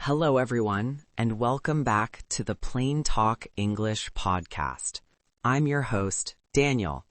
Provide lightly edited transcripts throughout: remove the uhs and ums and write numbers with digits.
Hello, everyone, and welcome back to the PlainTalk English podcast. I'm your host, Daniel.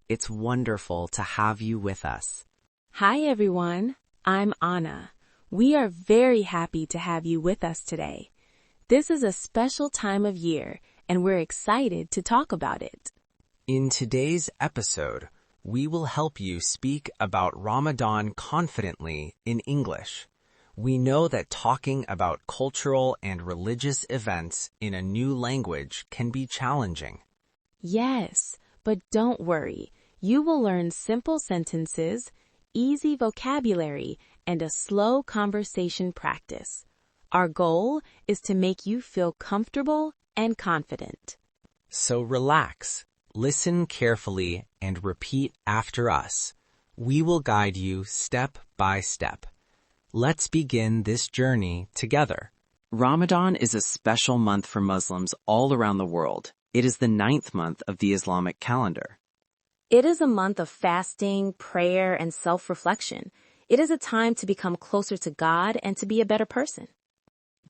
It's wonderful to have you with us. Hi, everyone. I'm Anna. We are very happy to have you with us today. This is a special time of year, and we're excited to talk about it. In today's episode, we will help you speak about Ramadan confidently in English. We know that talking about cultural and religious events in a new language can be challenging. Yes, but don't worry. You will learn simple sentences, easy vocabulary, and a slow conversation practice. Our goal is to make you feel comfortable and confident. So relax, listen carefully, and repeat after us. We will guide you step by step. Let's begin this journey together. Ramadan is a special month for Muslims all around the world. It is the 9th month of the Islamic calendar. It is a month of fasting, prayer, and self-reflection. It is a time to become closer to God and to be a better person.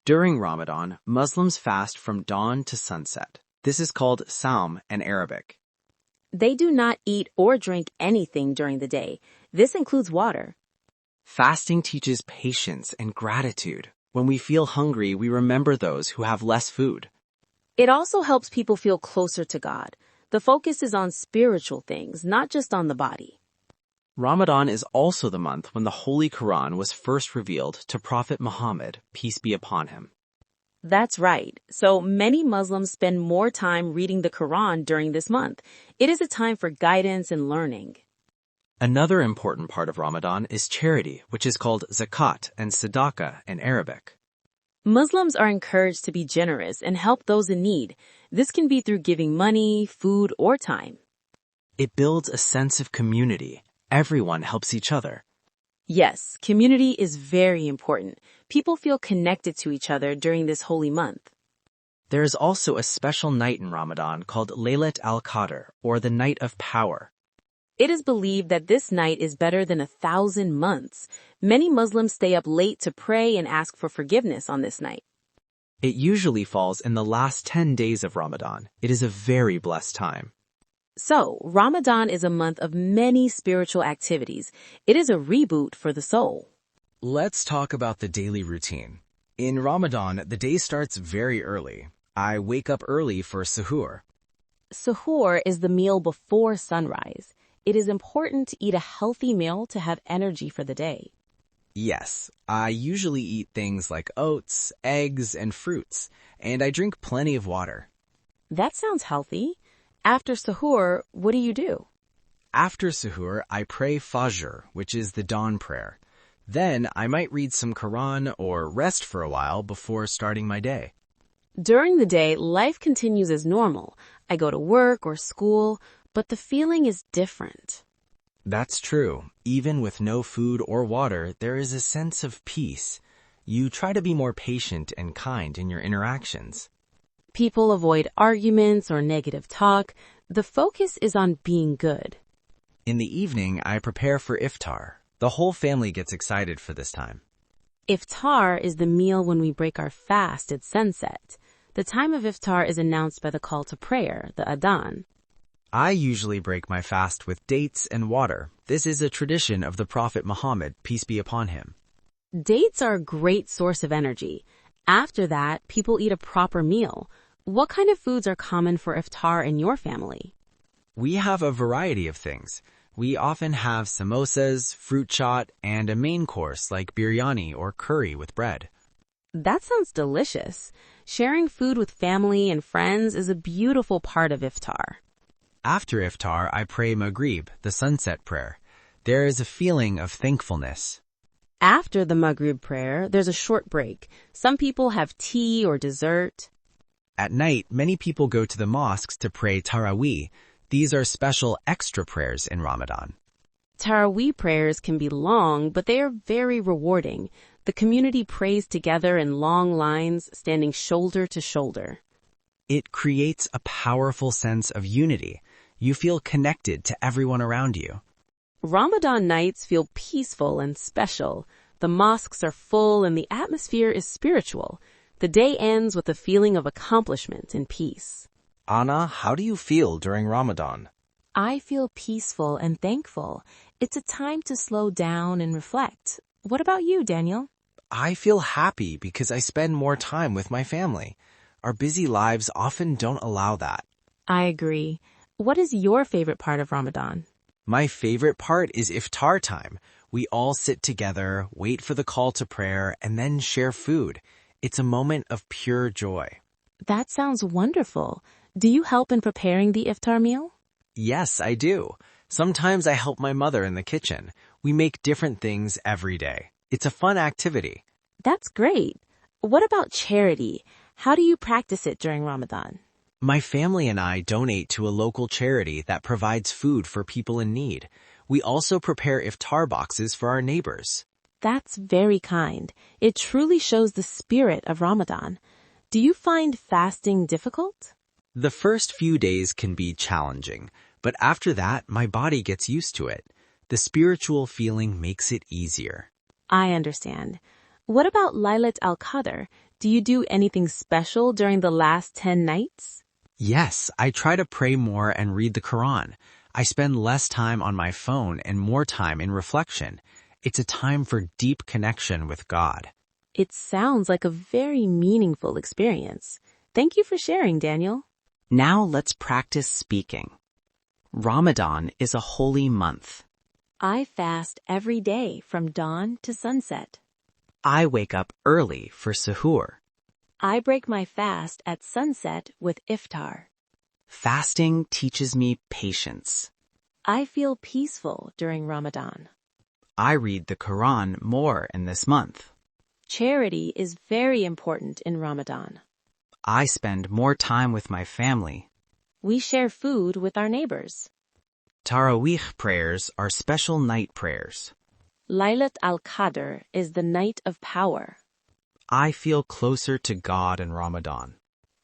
During Ramadan, Muslims fast from dawn to sunset. This is called Sawm in Arabic. They do not eat or drink anything during the day. This includes water. Fasting teaches patience and gratitude. When we feel hungry, we remember those who have less food. It also helps people feel closer to God. The focus is on spiritual things, not just on the body. Ramadan is also the month when the Holy Quran was first revealed to Prophet Muhammad, peace be upon him. That's right. So many Muslims spend more time reading the Quran during this month. It is a time for guidance and learning. Another important part of Ramadan is charity, which is called zakat and sadaqah in Arabic. Muslims are encouraged to be generous and help those in need. This can be through giving money, food, or time. It builds a sense of community. Everyone helps each other. Yes, community is very important. People feel connected to each other during this holy month. There is also a special night in Ramadan called Laylat al-Qadr, or the Night of Power. It is believed that this night is better than 1,000 months. Many Muslims stay up late to pray and ask for forgiveness on this night. It usually falls in the last 10 days of Ramadan. It is a very blessed time. So, Ramadan is a month of many spiritual activities. It is a reboot for the soul. Let's talk about the daily routine. In Ramadan, the day starts very early. I wake up early for Suhoor. Suhoor is the meal before sunrise. It is important to eat a healthy meal to have energy for the day. Yes, I usually eat things like oats, eggs, and fruits, and I drink plenty of water. That sounds healthy. After Suhoor, what do you do? After Suhoor, I pray Fajr, which is the dawn prayer. Then I might read some Quran or rest for a while before starting my day. During the day, life continues as normal. I go to work or school, but the feeling is different. That's true. Even with no food or water, there is a sense of peace. You try to be more patient and kind in your interactions. People avoid arguments or negative talk. The focus is on being good. In the evening, I prepare for Iftar. The whole family gets excited for this time. Iftar is the meal when we break our fast at sunset. The time of Iftar is announced by the call to prayer, the adhan. I usually break my fast with dates and water. This is a tradition of the Prophet Muhammad, peace be upon him. Dates are a great source of energy. After that, people eat a proper meal. What kind of foods are common for Iftar in your family? We have a variety of things. We often have samosas, fruit chaat, and a main course like biryani or curry with bread. That sounds delicious. Sharing food with family and friends is a beautiful part of Iftar. After Iftar, I pray Maghrib, the sunset prayer. There is a feeling of thankfulness. After the Maghrib prayer, there's a short break. Some people have tea or dessert. At night, many people go to the mosques to pray Taraweeh. These are special extra prayers in Ramadan. Taraweeh prayers can be long, but they are very rewarding. The community prays together in long lines, standing shoulder to shoulder. It creates a powerful sense of unity. You feel connected to everyone around you. Ramadan nights feel peaceful and special. The mosques are full and the atmosphere is spiritual. The day ends with a feeling of accomplishment and peace. Anna, how do you feel during Ramadan? I feel peaceful and thankful. It's a time to slow down and reflect. What about you, Daniel? I feel happy because I spend more time with my family. Our busy lives often don't allow that. I agree. What is your favorite part of Ramadan? My favorite part is Iftar time. We all sit together, wait for the call to prayer, and then share food. It's a moment of pure joy. That sounds wonderful. Do you help in preparing the iftar meal? Yes, I do. Sometimes I help my mother in the kitchen. We make different things every day. It's a fun activity. That's great. What about charity? How do you practice it during Ramadan? My family and I donate to a local charity that provides food for people in need. We also prepare iftar boxes for our neighbors. That's very kind. It truly shows the spirit of Ramadan. Do you find fasting difficult? The first few days can be challenging, but after that, my body gets used to it. The spiritual feeling makes it easier. I understand. What about Laylat al-Qadr? Do you do anything special during the last 10 nights? Yes, I try to pray more and read the Quran. I spend less time on my phone and more time in reflection. It's a time for deep connection with God. It sounds like a very meaningful experience. Thank you for sharing, Daniel. Now let's practice speaking. Ramadan is a holy month. I fast every day from dawn to sunset. I wake up early for Suhoor. I break my fast at sunset with Iftar. Fasting teaches me patience. I feel peaceful during Ramadan. I read the Quran more in this month. Charity is very important in Ramadan. I spend more time with my family. We share food with our neighbors. Taraweeh prayers are special night prayers. Laylat al-Qadr is the night of power. I feel closer to God in Ramadan.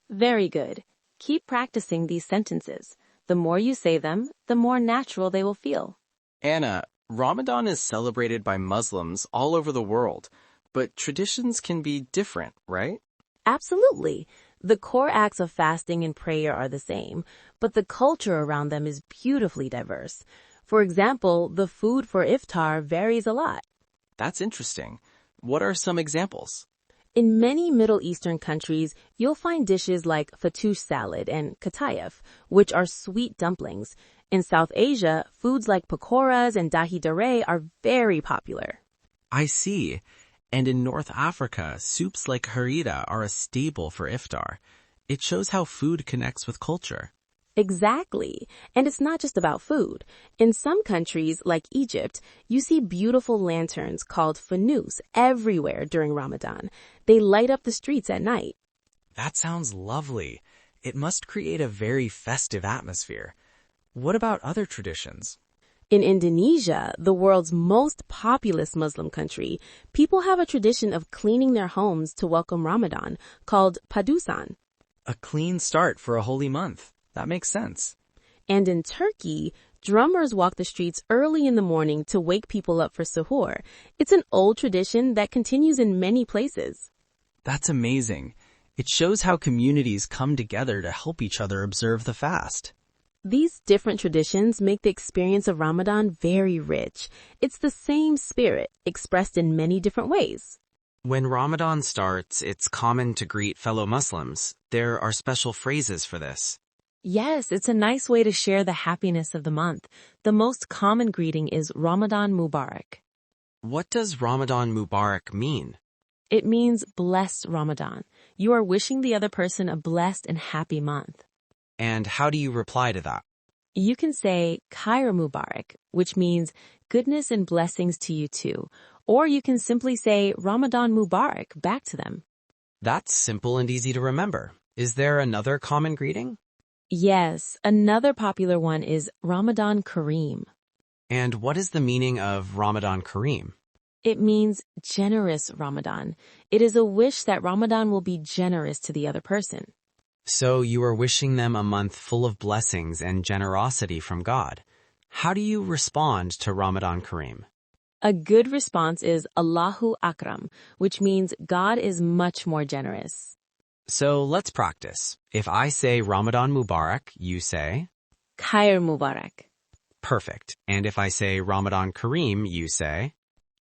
Very good. Keep practicing these sentences. The more you say them, the more natural they will feel. Anna, Ramadan is celebrated by Muslims all over the world, but traditions can be different, right? Absolutely. The core acts of fasting and prayer are the same, but the culture around them is beautifully diverse. For example, the food for iftar varies a lot. That's interesting. What are some examples? In many Middle Eastern countries, you'll find dishes like fattoush salad and katayef, which are sweet dumplings. In South Asia, foods like pakoras and dahi dareh are very popular. I see. And in North Africa, soups like harira are a staple for iftar. It shows how food connects with culture. Exactly. And it's not just about food. In some countries, like Egypt, you see beautiful lanterns called fanous everywhere during Ramadan. They light up the streets at night. That sounds lovely. It must create a very festive atmosphere. What about other traditions? In Indonesia, the world's most populous Muslim country, people have a tradition of cleaning their homes to welcome Ramadan, called padusan. A clean start for a holy month. That makes sense. And in Turkey, drummers walk the streets early in the morning to wake people up for suhoor. It's an old tradition that continues in many places. That's amazing. It shows how communities come together to help each other observe the fast. These different traditions make the experience of Ramadan very rich. It's the same spirit, expressed in many different ways. When Ramadan starts, it's common to greet fellow Muslims. There are special phrases for this. Yes, it's a nice way to share the happiness of the month. The most common greeting is Ramadan Mubarak. What does Ramadan Mubarak mean? It means blessed Ramadan. You are wishing the other person a blessed and happy month. And how do you reply to that? You can say Khair Mubarak, which means goodness and blessings to you too. Or you can simply say Ramadan Mubarak back to them. That's simple and easy to remember. Is there another common greeting? Yes, another popular one is Ramadan Kareem. And what is the meaning of Ramadan Kareem? It means generous Ramadan. It is a wish that Ramadan will be generous to the other person. So you are wishing them a month full of blessings and generosity from God. How do you respond to Ramadan Kareem? A good response is Allahu Akram, which means God is much more generous. So let's practice. If I say Ramadan Mubarak, you say? Khair Mubarak. Perfect. And if I say Ramadan Kareem, you say?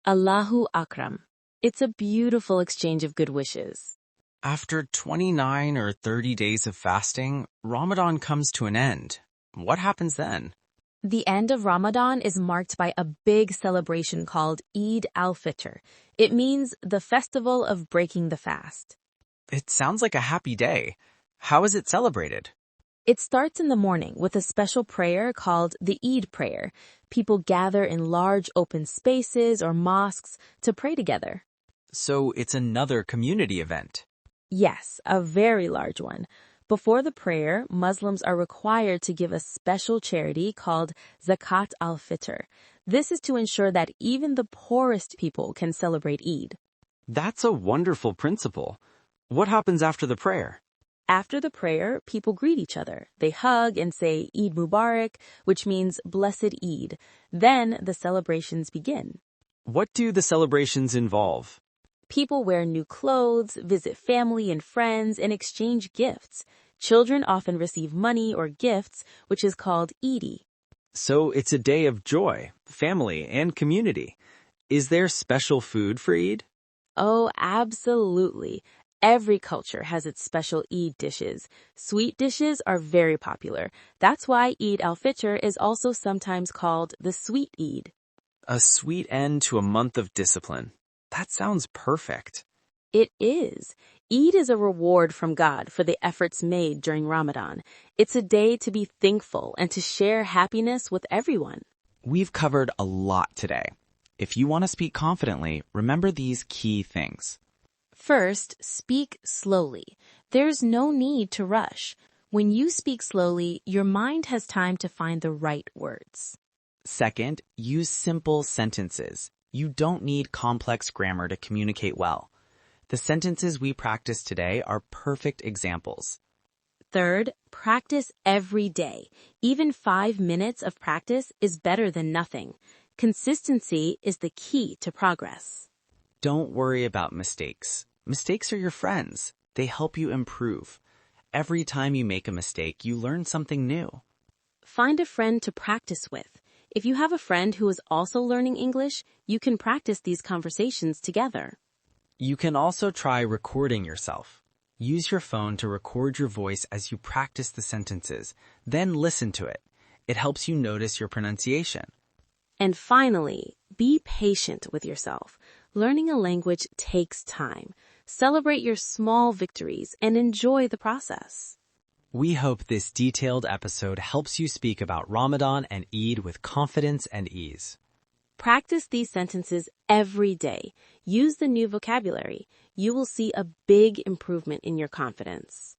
Allahu Akram. It's a beautiful exchange of good wishes. After 29 or 30 days of fasting, Ramadan comes to an end. What happens then? The end of Ramadan is marked by a big celebration called Eid al-Fitr. It means the festival of breaking the fast. It sounds like a happy day. How is it celebrated? It starts in the morning with a special prayer called the Eid prayer. People gather in large open spaces or mosques to pray together. So it's another community event. Yes, a very large one. Before the prayer, Muslims are required to give a special charity called Zakat al-Fitr. This is to ensure that even the poorest people can celebrate Eid. That's a wonderful principle. What happens after the prayer? After the prayer, people greet each other. They hug and say Eid Mubarak, which means blessed Eid. Then the celebrations begin. What do the celebrations involve? People wear new clothes, visit family and friends, and exchange gifts. Children often receive money or gifts, which is called Eid. So it's a day of joy, family, and community. Is there special food for Eid? Oh, absolutely. Every culture has its special Eid dishes. Sweet dishes are very popular. That's why Eid al-Fitr is also sometimes called the sweet Eid. A sweet end to a month of discipline. That sounds perfect. It is. Eid is a reward from God for the efforts made during Ramadan. It's a day to be thankful and to share happiness with everyone. We've covered a lot today. If you want to speak confidently, remember these key things. First, speak slowly. There's no need to rush. When you speak slowly, your mind has time to find the right words. Second, use simple sentences. You don't need complex grammar to communicate well. The sentences we practiced today are perfect examples. Third, practice every day. Even 5 minutes of practice is better than nothing. Consistency is the key to progress. Don't worry about mistakes. Mistakes are your friends. They help you improve. Every time you make a mistake, you learn something new. Find a friend to practice with. If you have a friend who is also learning English, you can practice these conversations together. You can also try recording yourself. Use your phone to record your voice as you practice the sentences, then listen to it. It helps you notice your pronunciation. And finally, be patient with yourself. Learning a language takes time. Celebrate your small victories and enjoy the process. We hope this detailed episode helps you speak about Ramadan and Eid with confidence and ease. Practice these sentences every day. Use the new vocabulary. You will see a big improvement in your confidence.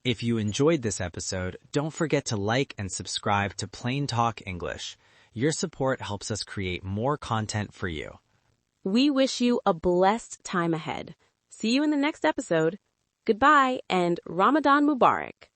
If you enjoyed this episode, don't forget to like and subscribe to PlainTalk English. Your support helps us create more content for you. We wish you a blessed time ahead. See you in the next episode. Goodbye and Ramadan Mubarak.